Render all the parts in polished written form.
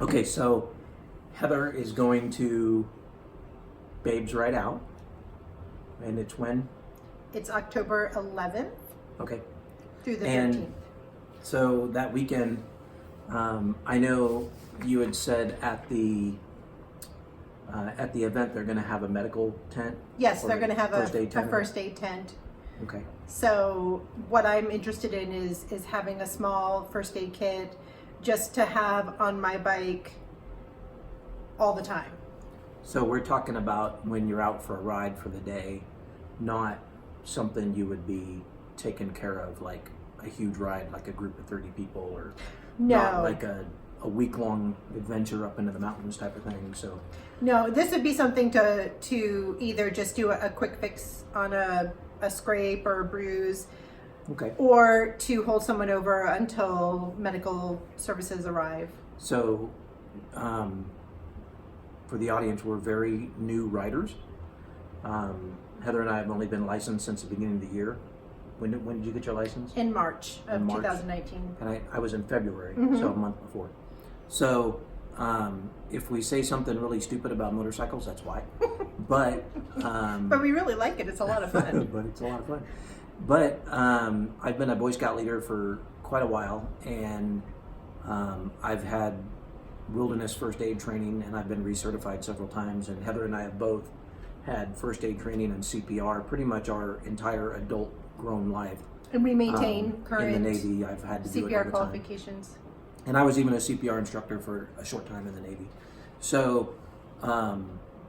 Okay, so Heather is going to Babes Right Out, and it's when? It's October 11th Okay. through the And 13th. so that weekend, I know you had said at the event they're going to have a medical tent. Yes, or they're going to have a tent. first aid tent. Okay. So what I'm interested in is having a small first aid kit just to have on my bike all the time. So we're talking about when you're out for a ride for the day, not something you would be taken care of like a huge ride, like a group of 30 people, or not No, like a week-long adventure up into the mountains type of thing. So no, this would be something to either just do a quick fix on a scrape or a bruise, okay. or to hold someone over until medical services arrive. So for the audience, we're very new riders. Heather and I have only been licensed since the beginning of the year. When did you get your license? In March of In March. 2019. And I was in February, Mhm. so a month before. So if we say something really stupid about motorcycles, that's why. But But we really like it. It's a lot of fun. but it's a lot of fun. But I've been a Boy Scout leader for quite a while, and I've had wilderness first aid training, and I've been recertified several times. And Heather and I have both had first aid training and CPR pretty much our entire adult grown life. And we maintain current in the Navy. I've had to do it all CPR the time. qualifications. And I was even a CPR instructor for a short time in the Navy. So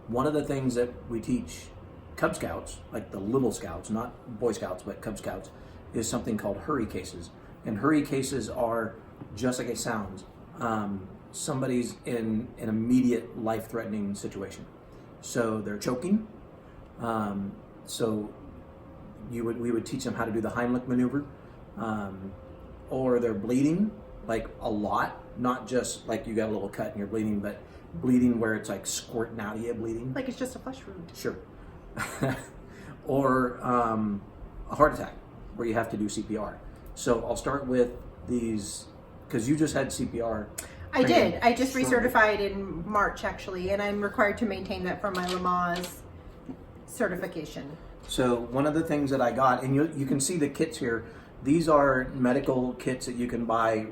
one of the things that we teach Cub Scouts, like the little Scouts, not Boy Scouts, but Cub Scouts, is something called hurry cases. And hurry cases are just like it sounds. Somebody's in an immediate life-threatening situation. So they're choking. So we would teach them how to do the Heimlich maneuver. Or they're bleeding, like a lot, not just like you got a little cut and you're bleeding, but bleeding where it's like squirting out of you bleeding. Like it's just a flesh wound. Sure. Or a heart attack where you have to do CPR. So I'll start with these, because you just had CPR. I training. did. I just Sure. recertified in March, actually, and I'm required to maintain that for my Lamaze certification. So one of the things that I got, and you can see the kits here, these are medical kits that you can buy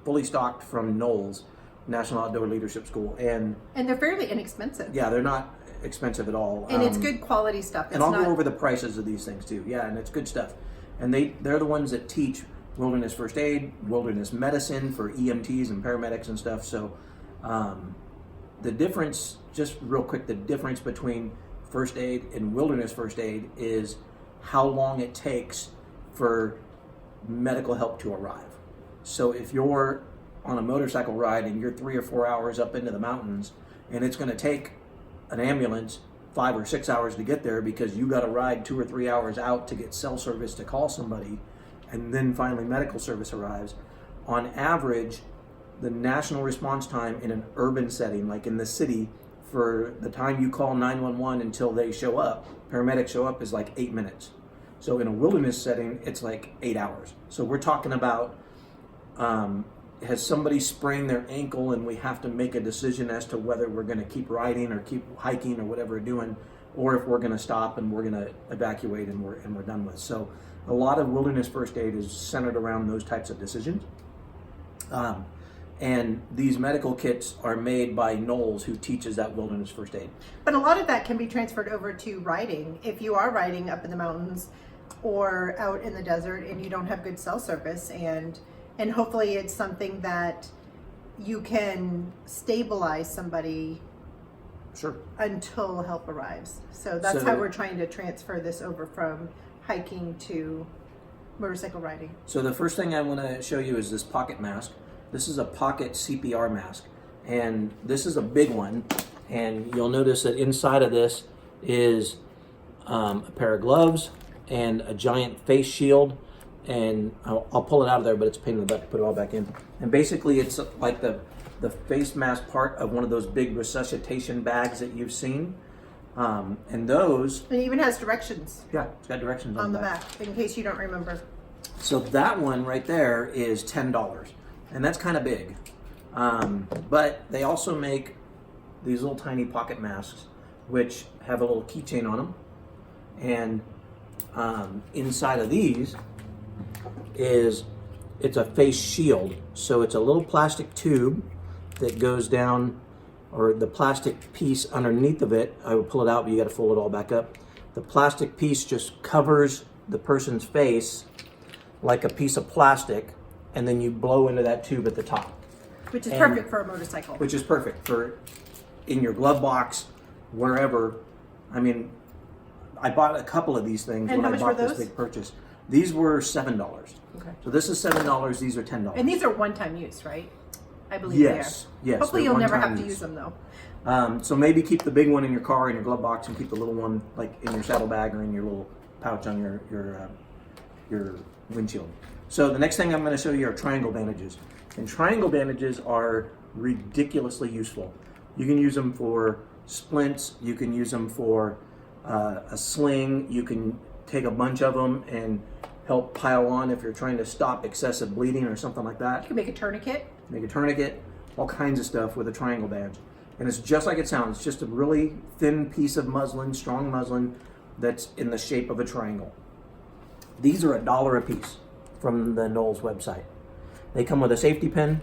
fully stocked from Knowles, National Outdoor Leadership School. And they're fairly inexpensive. yeah, they're not expensive at all. And it's good quality stuff. And I'll go over the prices of these things too. Yeah, and it's good stuff. And they're the ones that teach wilderness first aid, wilderness medicine for EMTs and paramedics and stuff. So the difference, just real quick, the difference between first aid and wilderness first aid is how long it takes for medical help to arrive. So if you're on a motorcycle ride and you're 3 or 4 hours up into the mountains, and it's going to take an ambulance 5 or 6 hours to get there because you got to ride 2 or 3 hours out to get cell service to call somebody, and then finally medical service arrives. On average, the national response time in an urban setting, like in the city, for the time you call 911 until they show up, paramedics show up, is like 8 minutes. So in a wilderness setting, it's like 8 hours. So we're talking about has somebody sprained their ankle and we have to make a decision as to whether we're going to keep riding or keep hiking or whatever we're doing, or if we're going to stop and we're going to evacuate and we're done with. So a lot of wilderness first aid is centered around those types of decisions. And these medical kits are made by Knowles, who teaches that wilderness first aid. But a lot of that can be transferred over to riding. If you are riding up in the mountains or out in the desert and you don't have good cell service, and hopefully it's something that you can stabilize somebody Sure. until help arrives. So that's how we're trying to transfer this over from hiking to motorcycle riding. So the first thing I want to show you is this pocket mask. This is a pocket CPR mask, and this is a big one, and you'll notice that inside of this is a pair of gloves and a giant face shield, and I'll pull it out of there, but it's a pain in the butt to put it all back in. And basically it's like the face mask part of one of those big resuscitation bags that you've seen, and those... It even has directions Yeah, it's got directions on the back, in case you don't remember. So that one right there is $10. And that's kind of big. But they also make these little tiny pocket masks, which have a little keychain on them. And inside of these it's a face shield. So it's a little plastic tube that goes down, or the plastic piece underneath of it, I would pull it out, but you got to fold it all back up. The plastic piece just covers the person's face like a piece of plastic, and then you blow into that tube at the top. Which is perfect for a motorcycle. Which is perfect for in your glove box, wherever. I mean, I bought a couple of these things And when how I much bought were this those? big purchase. These were $7. Okay. So this is $7, these are $10. And these are one-time use, right? I believe Yes, they are. yes. Hopefully they're you'll never one-time have to use. use them though. So maybe keep the big one in your car, in your glove box, and keep the little one like in your saddlebag or in your little pouch on your windshield. So the next thing I'm going to show you are triangle bandages. And triangle bandages are ridiculously useful. You can use them for splints. You can use them for a sling. You can take a bunch of them and help pile on if you're trying to stop excessive bleeding or something like that. You can make a tourniquet. Make a tourniquet, all kinds of stuff with a triangle badge. And it's just like it sounds. It's just a really thin piece of muslin, strong muslin, that's in the shape of a triangle. These are $1 a piece from the Knowles website. They come with a safety pin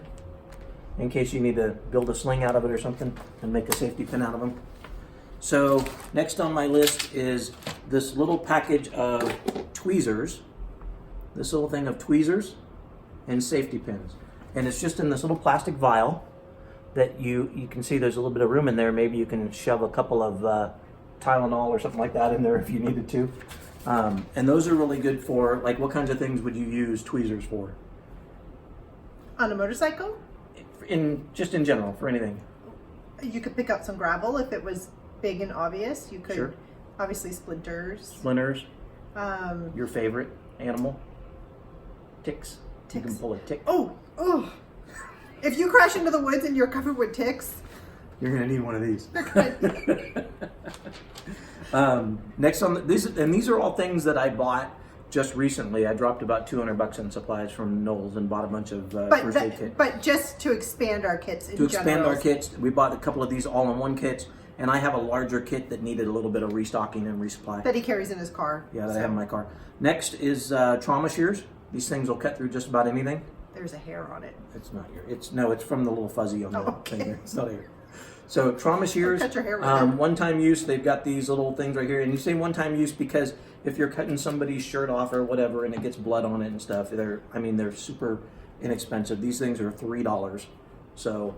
in case you need to build a sling out of it or something and make a safety pin out of them. So next on my list is this little package of tweezers, this little thing of tweezers and safety pins. And it's just in this little plastic vial that you can see there's a little bit of room in there. Maybe you can shove a couple of Tylenol or something like that in there if you needed to. And those are really good for, like, what kinds of things would you use tweezers for? On a motorcycle? Just in general, for anything. You could pick up some gravel if it was big and obvious. You could, Sure. obviously, splinters. Splinters, Um, your favorite animal? Ticks. You Ticks. can pull a tick. oh! If you crash into the woods and you're covered with ticks, You're gonna need one of these. they're good. Next on these are all things that I bought just recently. I dropped about $200 in supplies from Knowles and bought a bunch of first aid kits. But just to expand our kits in To expand general. our kits, we bought a couple of these all-in-one kits, and I have a larger kit that needed a little bit of restocking and resupply. That he carries in his car. Yeah, that I have in my car. Next is trauma shears. These things will cut through just about anything. There's a hair on it. It's not your. It's from the little fuzzy on the okay. thing there. It's not here. So trauma shears. Cut your hair with it. One-time use. They've got these little things right here, and you say one-time use because if you're cutting somebody's shirt off or whatever, and it gets blood on it and stuff, they're super inexpensive. These things are $3. So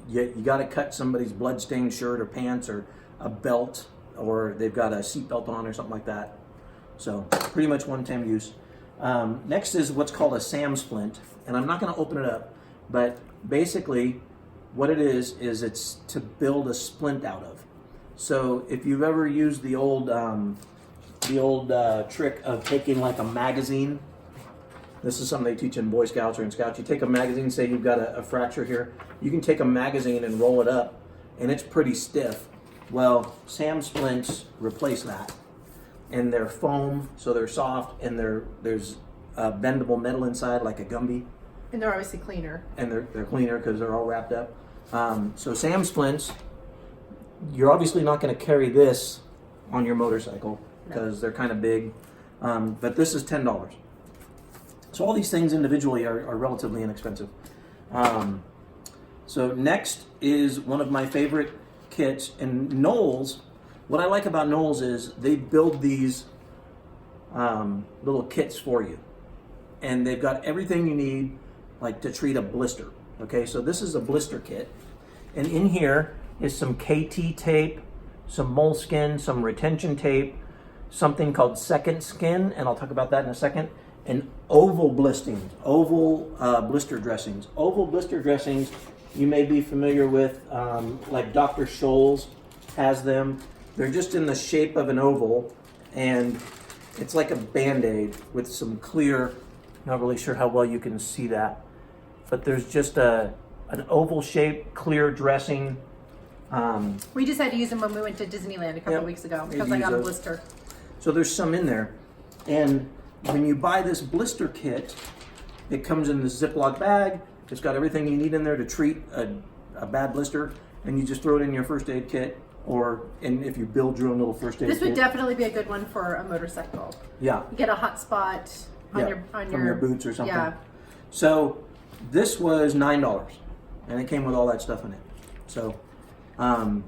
you got to cut somebody's blood-stained shirt or pants or a belt, or they've got a seatbelt on or something like that. So pretty much one-time use. Next is what's called a SAM splint, and I'm not going to open it up, but basically what it is it's to build a splint out of. So if you've ever used the old trick of taking like a magazine, this is something they teach in Boy Scouts or in Scouts. You take a magazine, say you've got a fracture here, you can take a magazine and roll it up, and it's pretty stiff. Well, SAM splints replace that. And they're foam, so they're soft, and there's bendable metal inside, like a Gumby, And they're obviously cleaner. and they're cleaner because they're all wrapped up. So SAM splints, you're obviously not going to carry this on your motorcycle because they're kind of big, but this is $10. So all these things individually are relatively inexpensive. So next is one of my favorite kits, and Knowles. What I like about Knowles is they build these little kits for you, and they've got everything you need, like to treat a blister. Okay, so this is a blister kit, and in here is some KT tape, some moleskin, some retention tape, something called second skin, and I'll talk about that in a second, and oval blister dressings. Oval blister dressings you may be familiar with, like Dr. Scholl's has them. They're just in the shape of an oval, and it's like a Band-Aid with some clear, not really sure how well you can see that, but there's just an oval shape, clear dressing. We just had to use them when we went to Disneyland a couple of weeks ago because I got a blister. So there's some in there. And when you buy this blister kit, it comes in this Ziploc bag, It's got everything you need in there to treat a bad blister, and you just throw it in your first aid kit, and if you build your own little first aid kit. This would definitely be a good one for a motorcycle. Yeah. You get a hot spot on your boots or something. Yeah. So this was $9, and it came with all that stuff in it. So, And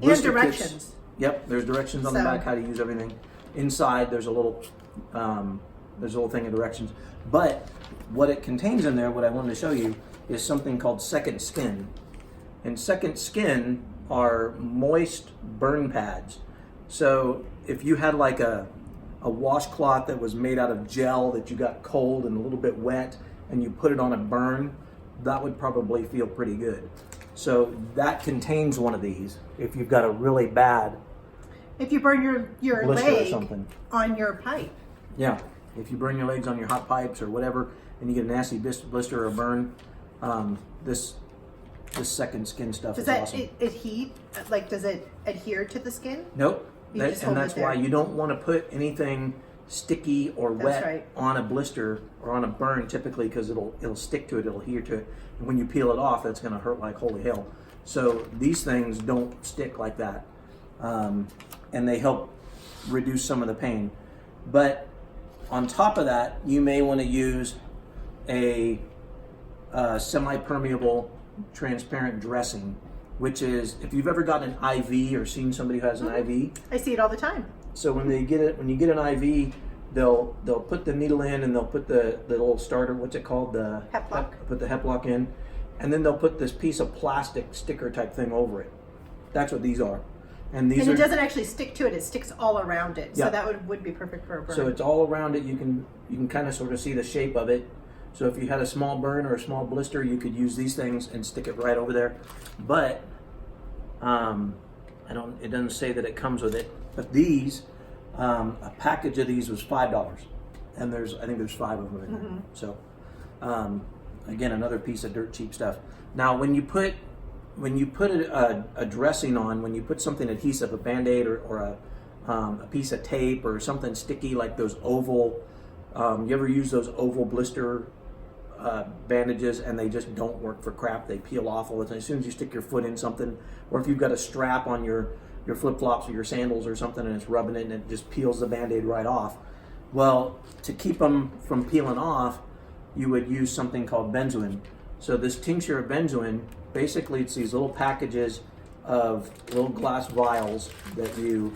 blister directions. kits, yep, there's directions on the back how to use everything. Inside there's a little thing of directions. But what it contains in there, what I wanted to show you, is something called Second Skin. And Second Skin are moist burn pads. So if you had like a washcloth that was made out of gel that you got cold and a little bit wet, and you put it on a burn, that would probably feel pretty good. So that contains one of these if you've got a really bad If you burn your blister or leg something. on your pipe. Yeah, if you burn your legs on your hot pipes or whatever, and you get a nasty blister or burn, this Second Skin stuff Does is that awesome. does it adhere to the skin? Nope. You just hold That's it there. why you don't want to put anything sticky or wet right. on a blister or on a burn typically, because it'll stick to it, it'll adhere to it. And when you peel it off, that's going to hurt like holy hell. So these things don't stick like that. And they help reduce some of the pain. But on top of that, you may want to use a semi-permeable transparent dressing, which is, if you've ever gotten an IV or seen somebody who has an IV. I see it all the time. So when you get an IV, they'll put the needle in, and they'll put the little starter, what's it called? The Heplock. Put the Heplock in, and then they'll put this piece of plastic sticker type thing over it. That's what these are. And these it doesn't actually stick to it, it sticks all around it. Yeah. So that would be perfect for a burn. So it's all around it. You can kind of sort of see the shape of it. So if you had a small burn or a small blister, you could use these things and stick it right over there. But it doesn't say that it comes with it. But these, a package of these was $5, and I think there's 5 of them in there. So again, another piece of dirt cheap stuff. Now when you put a dressing on, when you put something adhesive, a Band-Aid or a piece of tape or something sticky like those oval, you ever use those oval blister bandages, and they just don't work for crap? They peel off all the time. As soon as you stick your foot in something, or if you've got a strap on your flip-flops or your sandals or something, and it's rubbing it and it just peels the Band-Aid right off. Well, to keep them from peeling off, you would use something called benzoin. So this tincture of benzoin, basically it's these little packages of little glass vials that you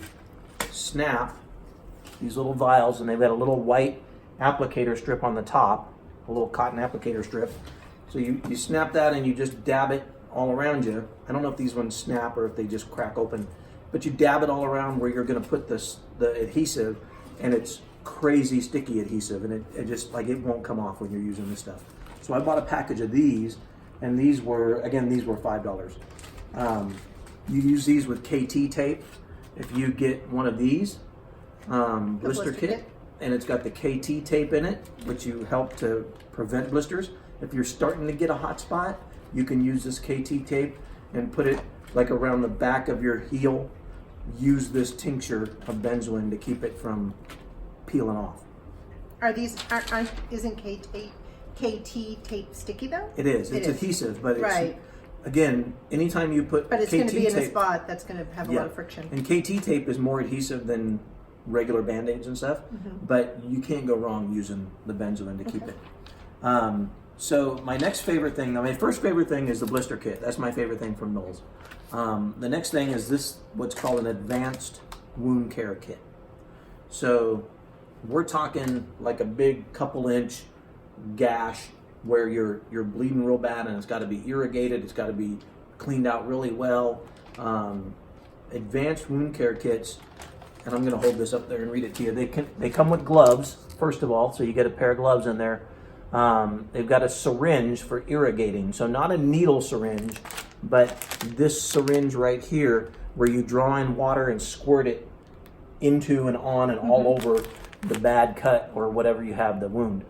snap, these little vials, and they've got a little white applicator strip on the top, a little cotton applicator strip. So you snap that and you just dab it all around you. I don't know if these ones snap or if they just crack open, but you dab it all around where you're going to put the adhesive, and it's crazy sticky adhesive, and it just it won't come off when you're using this stuff. So I bought a package of these, and these were $5. You use these with KT tape. If you get one of these blister kit, and it's got the KT tape in it, which you help to prevent blisters. If you're starting to get a hot spot, you can use this KT tape and put it like around the back of your heel. Use this tincture of benzoin to keep it from peeling off. Isn't KT tape sticky though? It is. It's adhesive, but it's, right. Again, anytime you put but it's KT going to be in a tape, spot that's going to have a lot of friction. And KT tape is more adhesive than regular Band-Aids and stuff, but you can't go wrong using the benzoin to keep it. So my next favorite thing, my first favorite thing is the blister kit. That's my favorite thing from Knowles. The next thing is this, what's called an advanced wound care kit. So we're talking like a big couple-inch gash where you're bleeding real bad, and it's got to be irrigated. It's got to be cleaned out really well. Advanced wound care kits, and I'm going to hold this up there and read it to you. They come with gloves, first of all, so you get a pair of gloves in there. They've got a syringe for irrigating, so not a needle syringe, but this syringe right here where you draw in water and squirt it into and on and all over the bad cut or whatever you have, the wound.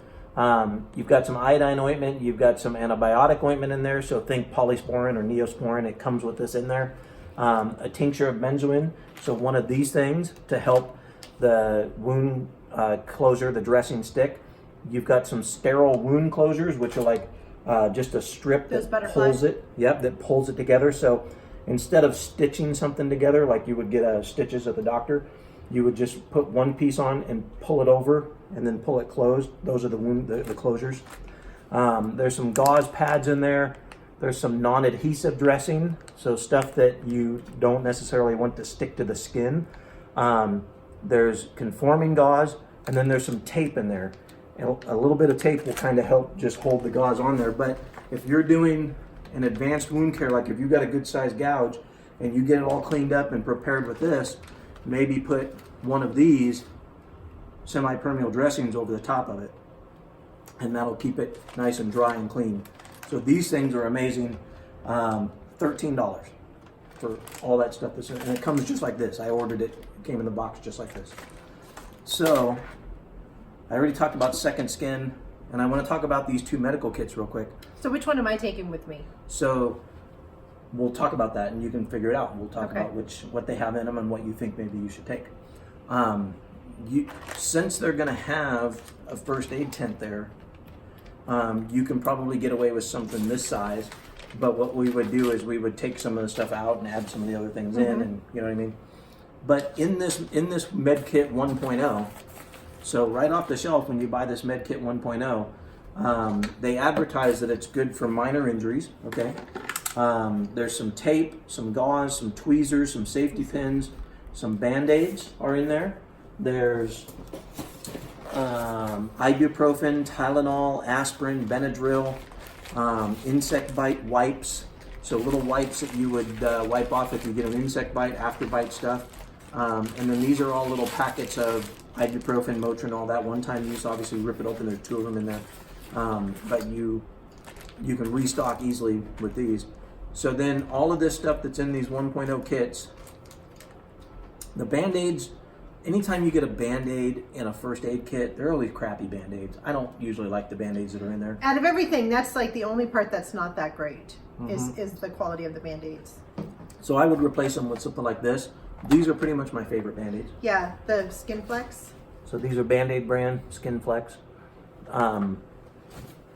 You've got some iodine ointment, you've got some antibiotic ointment in there, so think polysporin or neosporin, it comes with this in there. A tincture of benzoin, so one of these things to help the wound closure, the dressing stick. You've got some sterile wound closures, which are like just a strip Those that butterfly? pulls it. Yep, that pulls it together. So instead of stitching something together like you would get stitches at the doctor, you would just put one piece on and pull it over, and then pull it closed. Those are the closures. There's some gauze pads in there. There's some non-adhesive dressing, so stuff that you don't necessarily want to stick to the skin. There's conforming gauze, and then there's some tape in there. And a little bit of tape will kind of help just hold the gauze on there. But if you're doing an advanced wound care, like if you've got a good sized gouge and you get it all cleaned up and prepared with this, maybe put one of these semi-permeable dressings over the top of it, and that'll keep it nice and dry and clean. So these things are amazing. $13 for all that stuff that's in it. And it comes just like this. I ordered it, it came in the box just like this. So I already talked about Second Skin, and I want to talk about these 2 medical kits real quick. So which one am I taking with me? So we'll talk about that, and you can figure it out. We'll talk Okay. about what they have in them and what you think maybe you should take. Since they're going to have a first aid tent there, you can probably get away with something this size. But what we would do is we would take some of the stuff out and add some of the other things in, and you know what I mean. But in this Med Kit 1.0, so right off the shelf when you buy this Med Kit 1.0, they advertise that it's good for minor injuries. Okay, there's some tape, some gauze, some tweezers, some safety pins, some Band-Aids are in there. There's ibuprofen, Tylenol, aspirin, Benadryl, insect bite wipes, so little wipes that you would wipe off if you get an insect bite, after bite stuff. And then these are all little packets of ibuprofen, Motrin, all that one-time use. Obviously, rip it open. There's 2 of them in there, but you can restock easily with these. So then all of this stuff that's in these 1.0 kits, the Band-Aids. Anytime you get a Band-Aid in a first aid kit, they're always crappy Band-Aids. I don't usually like the Band-Aids that are in there. Out of everything, that's like the only part that's not that great is the quality of the Band-Aids. So I would replace them with something like this. These are pretty much my favorite Band-Aids. Yeah, the Skin Flex. So these are Band-Aid brand, Skin Flex.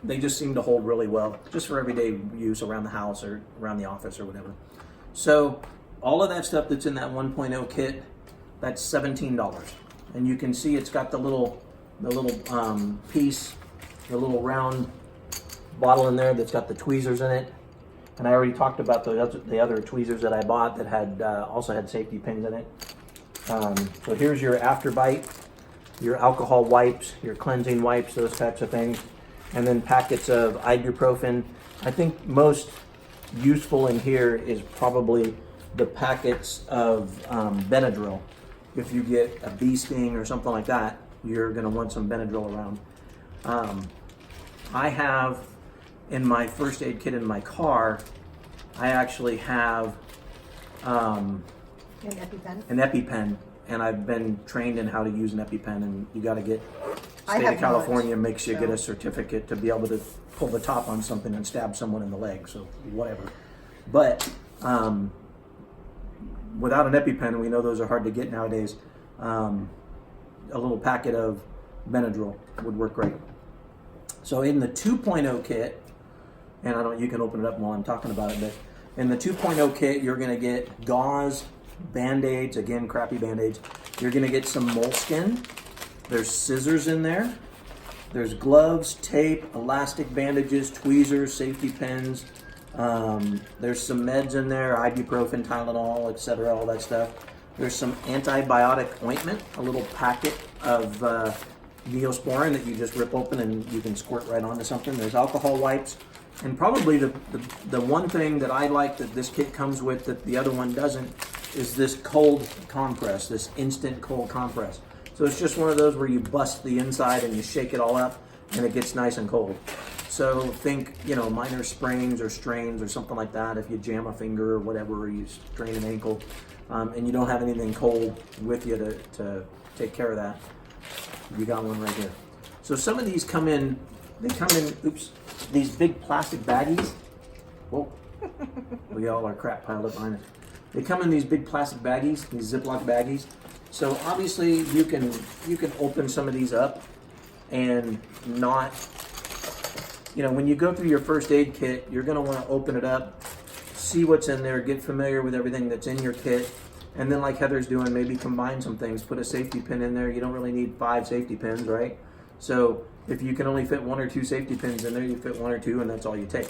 They just seem to hold really well, just for everyday use around the house or around the office or whatever. So all of that stuff that's in that 1.0 kit, that's $17, and you can see it's got the little piece, the little round bottle in there that's got the tweezers in it. And I already talked about the other tweezers that I bought that had also had safety pins in it. So here's your after bite, your alcohol wipes, your cleansing wipes, those types of things, and then packets of ibuprofen. I think most useful in here is probably the packets of Benadryl. If you get a bee sting or something like that, you're going to want some Benadryl around. I have in my first aid kit in my car, I actually have An EpiPen. an EpiPen, and I've been trained in how to use an EpiPen, and you got to get, I state have of California not, makes you so. get a certificate to be able to pull the top on something and stab someone in the leg, so whatever. But without an EpiPen, we know those are hard to get nowadays. A little packet of Benadryl would work great. So in the 2.0 kit, and you can open it up while I'm talking about it, but in the 2.0 kit, you're going to get gauze, Band-Aids, again, crappy Band-Aids. You're going to get some moleskin. There's scissors in there. There's gloves, tape, elastic bandages, tweezers, safety pins. There's some meds in there, ibuprofen, Tylenol, etc., all that stuff. There's some antibiotic ointment, a little packet of Neosporin that you just rip open and you can squirt right onto something. There's alcohol wipes. And probably the one thing that I like that this kit comes with that the other one doesn't is this cold compress, this instant cold compress. So it's just one of those where you bust the inside and you shake it all up and it gets nice and cold. So think, minor sprains or strains or something like that. If you jam a finger or whatever, or you strain an ankle, and you don't have anything cold with you to take care of that, you got one right here. So some of these come in, these big plastic baggies. Whoa, we got all our crap piled up behind us. They come in these big plastic baggies, these Ziploc baggies. So obviously you can open some of these up and not you know, when you go through your first aid kit, you're going to want to open it up, see what's in there, get familiar with everything that's in your kit, and then like Heather's doing, maybe combine some things, put a safety pin in there. You don't really need 5 safety pins, right? So if you can only fit 1 or 2 safety pins in there, you fit 1 or 2, and that's all you take.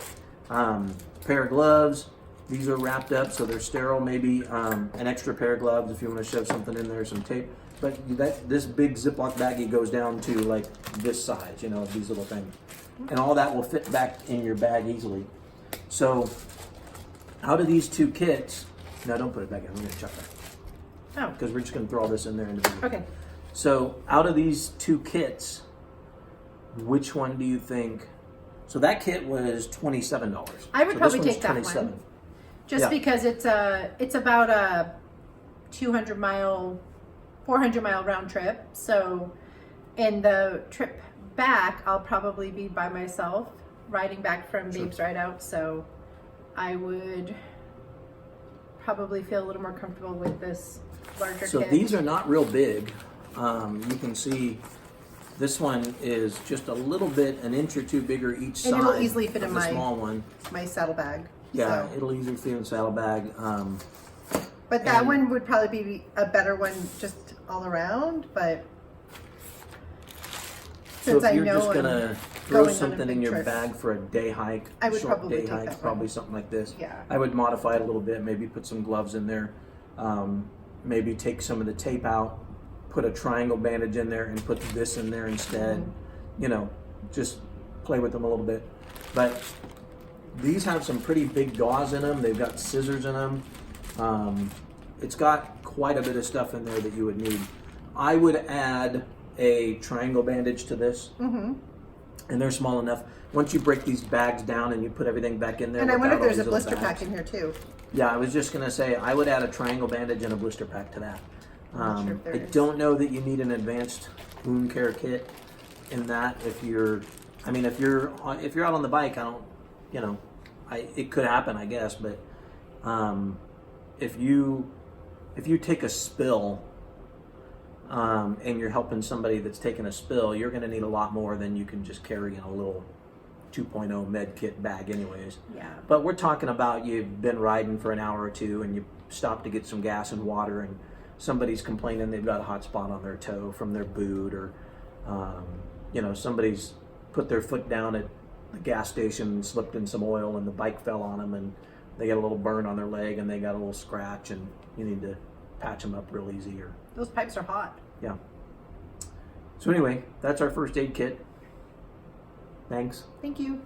Pair of gloves. These are wrapped up so they're sterile. Maybe an extra pair of gloves if you want to shove something in there, some tape. But this big Ziploc baggie goes down to like this size, you know, these little things. And all that will fit back in your bag easily. So out of these 2 kits, no, don't put it back in. I'm going to chuck that. Oh. Because we're just going to throw all this in there individually. Okay. So out of these 2 kits, which one do you think? So that kit was $27. I would So probably this one's take that $27. one. Just Yeah. because it's about a 400-mile round trip. So in the trip back, I'll probably be by myself riding back from Sure. Babes Ride Out. So I would probably feel a little more comfortable with this larger So kit. these are not real big. You can see this one is just a little bit, an inch or 2 bigger each side. And it'll easily fit of in the my- small one. my saddlebag. Yeah, So. it'll easily fit in the saddlebag. But that and- one would probably be a better one just all around. But So since if I you're know just I'm gonna throw going on a something in big your trip. bag for a day hike, I would short probably day take hike, that probably one. something like this. Yeah. I would modify it a little bit, maybe put some gloves in there, maybe take some of the tape out, put a triangle bandage in there and put this in there instead. Mm-hmm. You know, just play with them a little bit. But these have some pretty big gauze in them. They've got scissors in them. It's got quite a bit of stuff in there that you would need. I would add a triangle bandage to this. Mm-hmm. And they're small enough. Once you break these bags down and you put everything back in there. And I wonder if without all there's a these blister little pack bags. in here too. Yeah, I was just gonna say I would add a triangle bandage and a blister pack to that. I'm not sure if there I is. don't know that you need an advanced wound care kit in that. If you're out on the bike, I don't, you know, it could happen, I guess. But if you take a spill and you're helping somebody that's taking a spill, you're going to need a lot more than you can just carry in a little 2.0 med kit bag anyways. Yeah. But we're talking about you've been riding for an hour or 2 and you stop to get some gas and water and somebody's complaining they've got a hot spot on their toe from their boot, or you know, somebody's put their foot down at the gas station and slipped in some oil and the bike fell on them and they got a little burn on their leg and they got a little scratch and you need to patch them up real easy. Or Those pipes are hot. yeah. So anyway, that's our first aid kit. Thanks. Thank you.